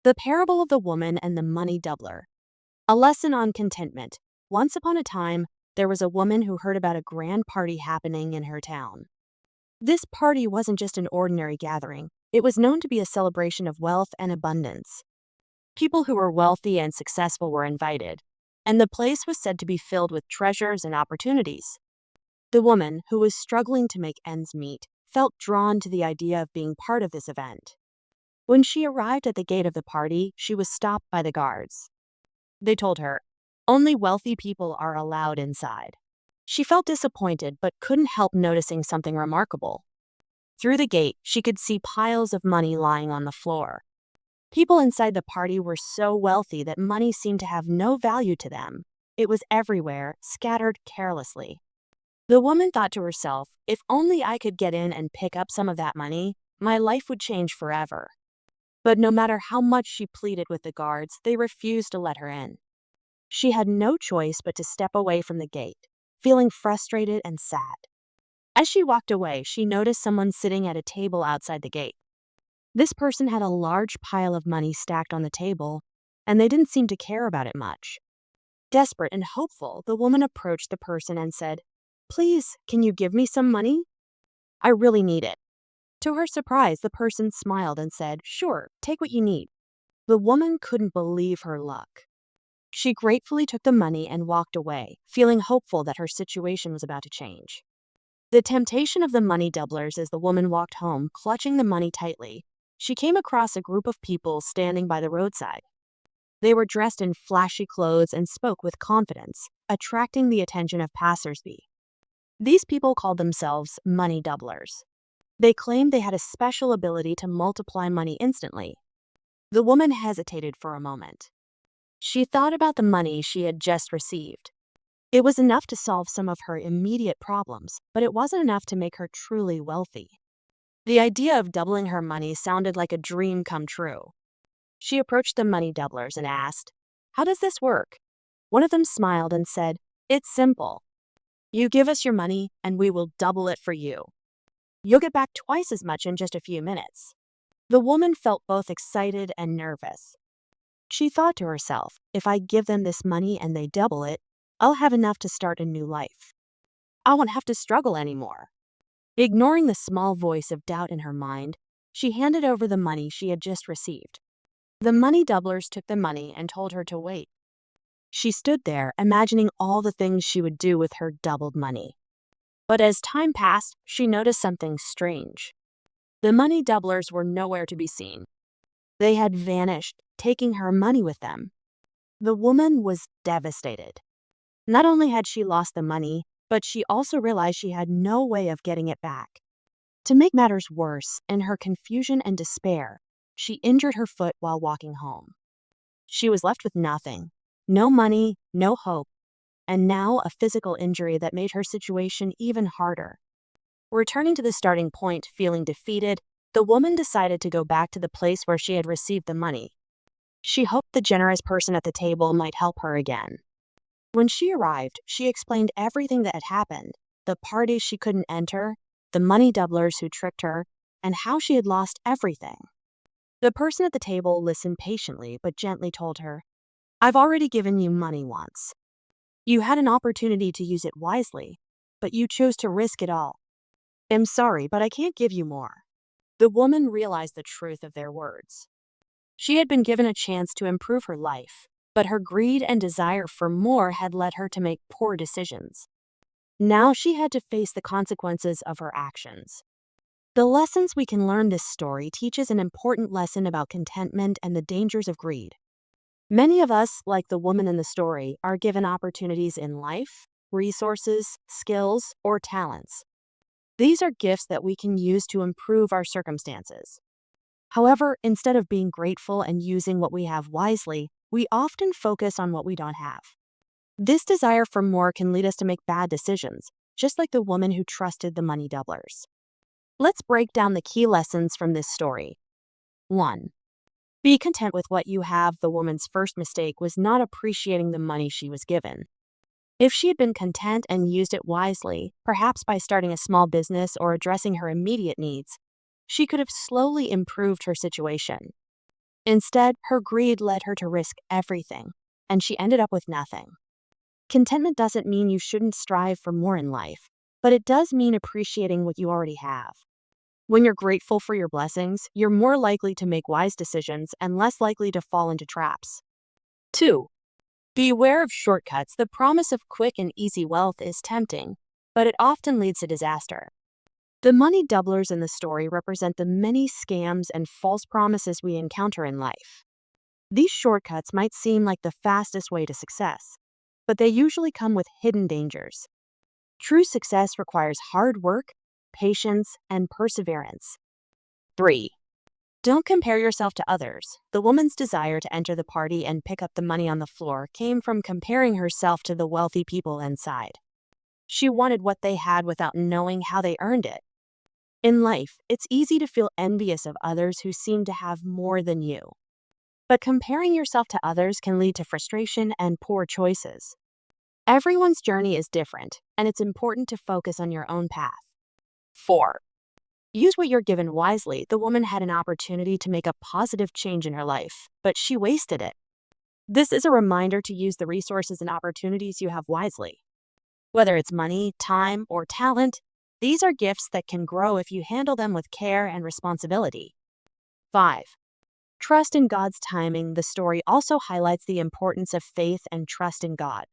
The Parable of the Woman and the Money Doubler. A lesson on contentment. Once upon a time, there was a woman who heard about a grand party happening in her town. This party wasn't just an ordinary gathering, it was known to be a celebration of wealth and abundance. People who were wealthy and successful were invited, and the place was said to be filled with treasures and opportunities. The woman, who was struggling to make ends meet, felt drawn to the idea of being part of this event. When she arrived at the gate of the party, she was stopped by the guards. They told her, only wealthy people are allowed inside. She felt disappointed but couldn't help noticing something remarkable. Through the gate, she could see piles of money lying on the floor. People inside the party were so wealthy that money seemed to have no value to them. It was everywhere, scattered carelessly. The woman thought to herself, if only I could get in and pick up some of that money, my life would change forever. But no matter how much she pleaded with the guards, they refused to let her in. She had no choice but to step away from the gate, feeling frustrated and sad. As she walked away, she noticed someone sitting at a table outside the gate. This person had a large pile of money stacked on the table, and they didn't seem to care about it much. Desperate and hopeful, the woman approached the person and said, "Please, can you give me some money? I really need it." To her surprise, the person smiled and said, "Sure, take what you need." The woman couldn't believe her luck. She gratefully took the money and walked away, feeling hopeful that her situation was about to change. The temptation of the money doublers as the woman walked home, clutching the money tightly, she came across a group of people standing by the roadside. They were dressed in flashy clothes and spoke with confidence, attracting the attention of passersby. These people called themselves money doublers. They claimed they had a special ability to multiply money instantly. The woman hesitated for a moment. She thought about the money she had just received. It was enough to solve some of her immediate problems, but it wasn't enough to make her truly wealthy. The idea of doubling her money sounded like a dream come true. She approached the money doublers and asked, "How does this work?" One of them smiled and said, "It's simple. You give us your money and we will double it for you. You'll get back twice as much in just a few minutes." The woman felt both excited and nervous. She thought to herself, if I give them this money and they double it, I'll have enough to start a new life. I won't have to struggle anymore. Ignoring the small voice of doubt in her mind, she handed over the money she had just received. The money doublers took the money and told her to wait. She stood there, imagining all the things she would do with her doubled money. But as time passed, she noticed something strange. The money doublers were nowhere to be seen. They had vanished, taking her money with them. The woman was devastated. Not only had she lost the money, but she also realized she had no way of getting it back. To make matters worse, in her confusion and despair, she injured her foot while walking home. She was left with nothing. No money, no hope, and now a physical injury that made her situation even harder. Returning to the starting point, feeling defeated, the woman decided to go back to the place where she had received the money. She hoped the generous person at the table might help her again. When she arrived, she explained everything that had happened, the parties she couldn't enter, the money doublers who tricked her, and how she had lost everything. The person at the table listened patiently but gently told her, "I've already given you money once. You had an opportunity to use it wisely, but you chose to risk it all. I'm sorry, but I can't give you more." The woman realized the truth of their words. She had been given a chance to improve her life, but her greed and desire for more had led her to make poor decisions. Now she had to face the consequences of her actions. The lessons we can learn this story teaches an important lesson about contentment and the dangers of greed. Many of us, like the woman in the story, are given opportunities in life, resources, skills, or talents. These are gifts that we can use to improve our circumstances. However, instead of being grateful and using what we have wisely, we often focus on what we don't have. This desire for more can lead us to make bad decisions, just like the woman who trusted the money doublers. Let's break down the key lessons from this story. 1. Be content with what you have. The woman's first mistake was not appreciating the money she was given. If she had been content and used it wisely, perhaps by starting a small business or addressing her immediate needs, she could have slowly improved her situation. Instead, her greed led her to risk everything, and she ended up with nothing. Contentment doesn't mean you shouldn't strive for more in life, but it does mean appreciating what you already have. When you're grateful for your blessings, you're more likely to make wise decisions and less likely to fall into traps. 2. Beware of shortcuts. The promise of quick and easy wealth is tempting, but it often leads to disaster. The money doublers in the story represent the many scams and false promises we encounter in life. These shortcuts might seem like the fastest way to success, but they usually come with hidden dangers. True success requires hard work, patience, and perseverance. 3. Don't compare yourself to others. The woman's desire to enter the party and pick up the money on the floor came from comparing herself to the wealthy people inside. She wanted what they had without knowing how they earned it. In life, it's easy to feel envious of others who seem to have more than you. But comparing yourself to others can lead to frustration and poor choices. Everyone's journey is different, and it's important to focus on your own path. 4. Use what you're given wisely. The woman had an opportunity to make a positive change in her life, but she wasted it. This is a reminder to use the resources and opportunities you have wisely. Whether it's money, time, or talent, these are gifts that can grow if you handle them with care and responsibility. 5. Trust in God's timing. The story also highlights the importance of faith and trust in God.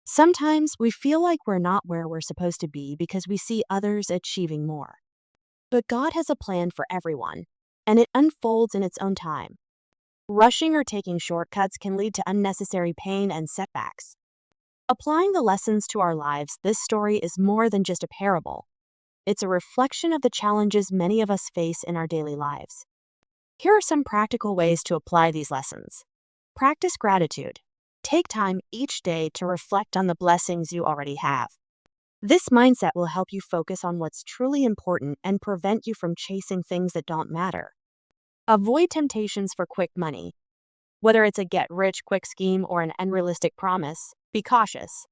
Sometimes we feel like we're not where we're supposed to be because we see others achieving more. But God has a plan for everyone, and it unfolds in its own time. Rushing or taking shortcuts can lead to unnecessary pain and setbacks. Applying the lessons to our lives, this story is more than just a parable. It's a reflection of the challenges many of us face in our daily lives. Here are some practical ways to apply these lessons. Practice gratitude. Take time each day to reflect on the blessings you already have. This mindset will help you focus on what's truly important and prevent you from chasing things that don't matter. Avoid temptations for quick money. Whether it's a get-rich-quick scheme or an unrealistic promise, be cautious.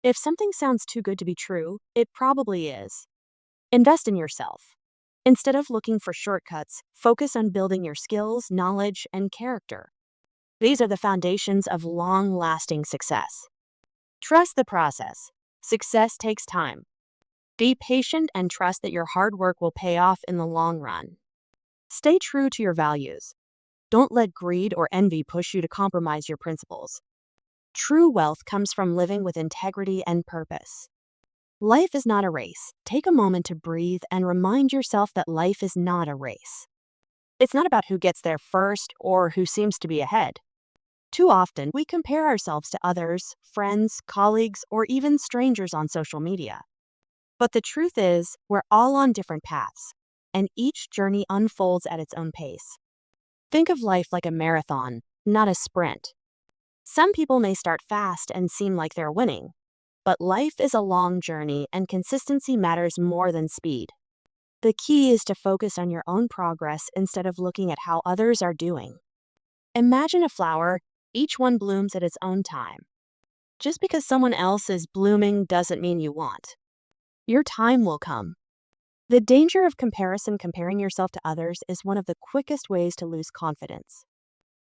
If something sounds too good to be true, it probably is. Invest in yourself. Instead of looking for shortcuts, focus on building your skills, knowledge, and character. These are the foundations of long-lasting success. Trust the process. Success takes time. Be patient and trust that your hard work will pay off in the long run. Stay true to your values. Don't let greed or envy push you to compromise your principles. True wealth comes from living with integrity and purpose. Life is not a race. Take a moment to breathe and remind yourself that life is not a race. It's not about who gets there first or who seems to be ahead. Too often, we compare ourselves to others, friends, colleagues, or even strangers on social media. But the truth is, we're all on different paths, and each journey unfolds at its own pace. Think of life like a marathon, not a sprint. Some people may start fast and seem like they're winning, but life is a long journey and consistency matters more than speed. The key is to focus on your own progress instead of looking at how others are doing. Imagine a flower. Each one blooms at its own time. Just because someone else is blooming doesn't mean you won't. Your time will come. The danger of comparing yourself to others, is one of the quickest ways to lose confidence.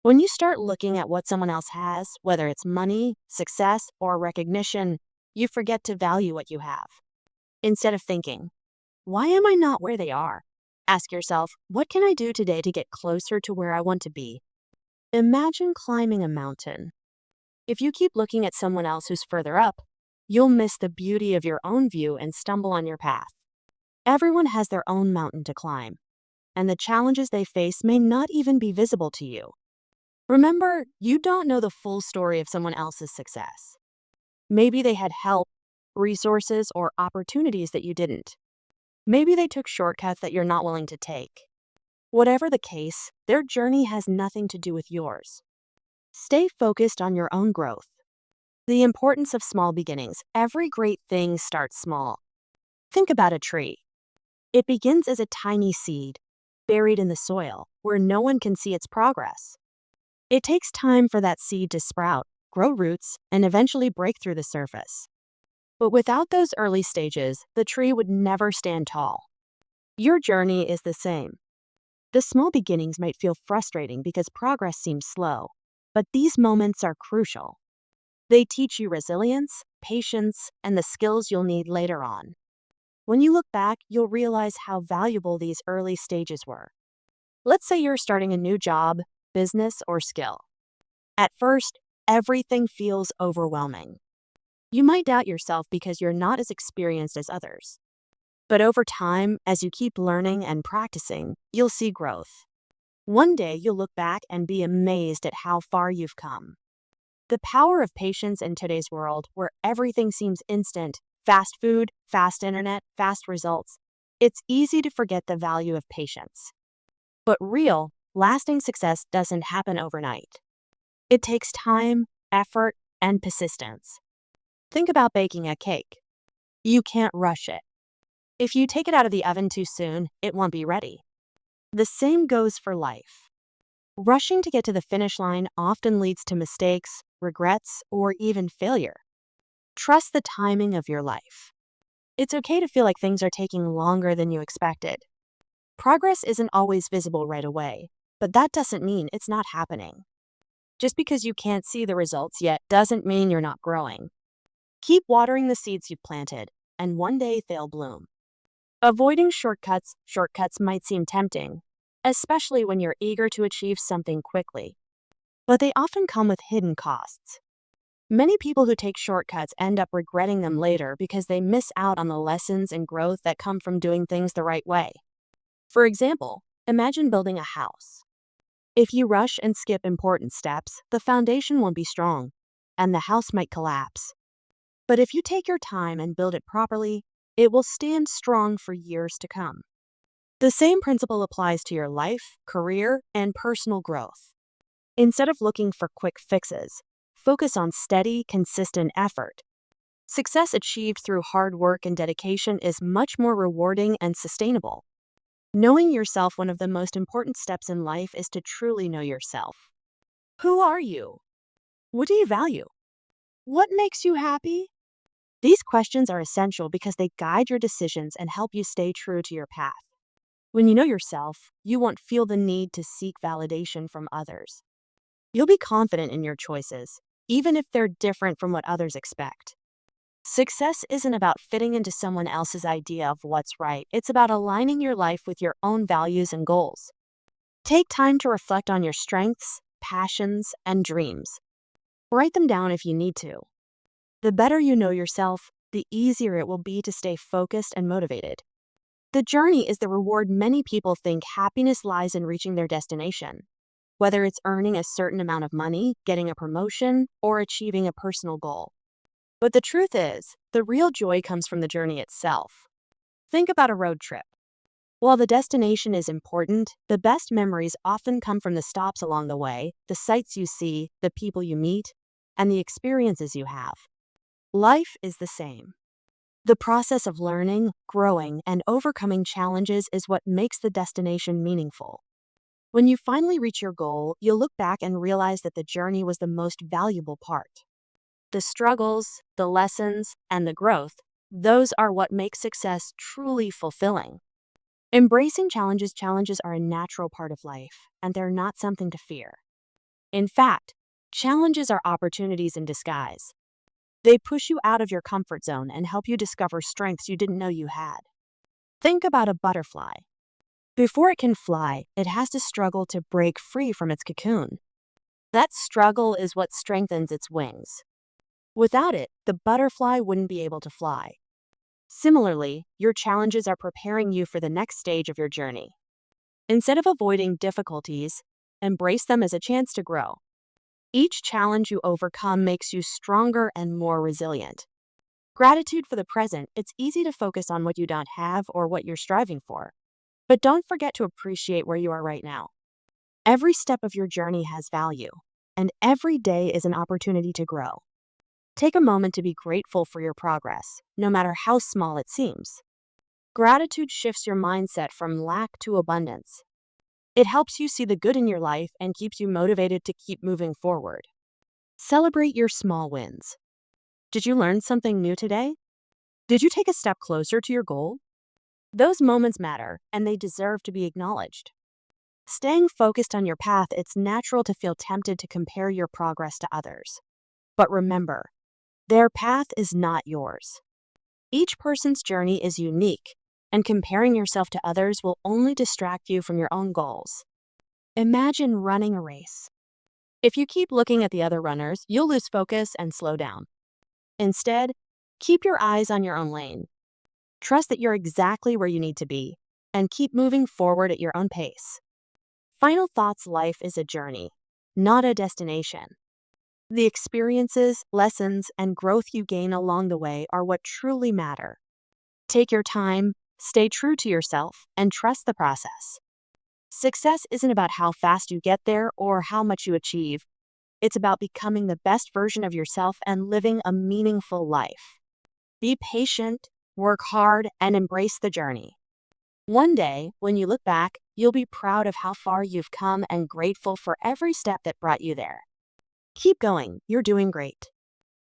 When you start looking at what someone else has, whether it's money, success, or recognition, you forget to value what you have. Instead of thinking, why am I not where they are? Ask yourself, what can I do today to get closer to where I want to be? Imagine climbing a mountain. If you keep looking at someone else who's further up, you'll miss the beauty of your own view and stumble on your path. Everyone has their own mountain to climb, and the challenges they face may not even be visible to you. Remember, you don't know the full story of someone else's success. Maybe they had help, resources, or opportunities that you didn't. Maybe they took shortcuts that you're not willing to take. Whatever the case, their journey has nothing to do with yours. Stay focused on your own growth. The importance of small beginnings. Every great thing starts small. Think about a tree. It begins as a tiny seed, buried in the soil, where no one can see its progress. It takes time for that seed to sprout, grow roots, and eventually break through the surface. But without those early stages, the tree would never stand tall. Your journey is the same. The small beginnings might feel frustrating because progress seems slow, but these moments are crucial. They teach you resilience, patience, and the skills you'll need later on. When you look back, you'll realize how valuable these early stages were. Let's say you're starting a new job, business, or skill. At first, everything feels overwhelming. You might doubt yourself because you're not as experienced as others. But over time, as you keep learning and practicing, you'll see growth. One day, you'll look back and be amazed at how far you've come. The power of patience in today's world, where everything seems instant, fast food, fast internet, fast results, it's easy to forget the value of patience. But real, lasting success doesn't happen overnight. It takes time, effort, and persistence. Think about baking a cake. You can't rush it. If you take it out of the oven too soon, it won't be ready. The same goes for life. Rushing to get to the finish line often leads to mistakes, regrets, or even failure. Trust the timing of your life. It's okay to feel like things are taking longer than you expected. Progress isn't always visible right away, but that doesn't mean it's not happening. Just because you can't see the results yet doesn't mean you're not growing. Keep watering the seeds you've planted, and one day they'll bloom. Avoiding shortcuts might seem tempting, especially when you're eager to achieve something quickly. But they often come with hidden costs. Many people who take shortcuts end up regretting them later because they miss out on the lessons and growth that come from doing things the right way. For example, imagine building a house. If you rush and skip important steps, the foundation won't be strong, and the house might collapse. But if you take your time and build it properly, it will stand strong for years to come. The same principle applies to your life, career, and personal growth. Instead of looking for quick fixes, focus on steady, consistent effort. Success achieved through hard work and dedication is much more rewarding and sustainable. Knowing yourself, one of the most important steps in life is to truly know yourself. Who are you? What do you value? What makes you happy? These questions are essential because they guide your decisions and help you stay true to your path. When you know yourself, you won't feel the need to seek validation from others. You'll be confident in your choices, even if they're different from what others expect. Success isn't about fitting into someone else's idea of what's right. It's about aligning your life with your own values and goals. Take time to reflect on your strengths, passions, and dreams. Write them down if you need to. The better you know yourself, the easier it will be to stay focused and motivated. The journey is the reward. Many people think happiness lies in reaching their destination, whether it's earning a certain amount of money, getting a promotion, or achieving a personal goal. But the truth is, the real joy comes from the journey itself. Think about a road trip. While the destination is important, the best memories often come from the stops along the way, the sights you see, the people you meet, and the experiences you have. Life is the same. The process of learning, growing, and overcoming challenges is what makes the destination meaningful. When you finally reach your goal, you'll look back and realize that the journey was the most valuable part. The struggles, the lessons, and the growth, those are what make success truly fulfilling. Embracing challenges are a natural part of life, and they're not something to fear. In fact, challenges are opportunities in disguise. They push you out of your comfort zone and help you discover strengths you didn't know you had. Think about a butterfly. Before it can fly, it has to struggle to break free from its cocoon. That struggle is what strengthens its wings. Without it, the butterfly wouldn't be able to fly. Similarly, your challenges are preparing you for the next stage of your journey. Instead of avoiding difficulties, embrace them as a chance to grow. Each challenge you overcome makes you stronger and more resilient. Gratitude for the present. It's easy to focus on what you don't have or what you're striving for. But don't forget to appreciate where you are right now. Every step of your journey has value, and every day is an opportunity to grow. Take a moment to be grateful for your progress, no matter how small it seems. Gratitude shifts your mindset from lack to abundance. It helps you see the good in your life and keeps you motivated to keep moving forward. Celebrate your small wins. Did you learn something new today? Did you take a step closer to your goal? Those moments matter, and they deserve to be acknowledged. Staying focused on your path, it's natural to feel tempted to compare your progress to others. But remember, their path is not yours. Each person's journey is unique, and comparing yourself to others will only distract you from your own goals. Imagine running a race. If you keep looking at the other runners, you'll lose focus and slow down. Instead, keep your eyes on your own lane. Trust that you're exactly where you need to be, and keep moving forward at your own pace. Final thoughts: life is a journey, not a destination. The experiences, lessons, and growth you gain along the way are what truly matter. Take your time, stay true to yourself, and trust the process. Success isn't about how fast you get there or how much you achieve. It's about becoming the best version of yourself and living a meaningful life. Be patient, work hard, and embrace the journey. One day, when you look back, you'll be proud of how far you've come and grateful for every step that brought you there. Keep going, you're doing great.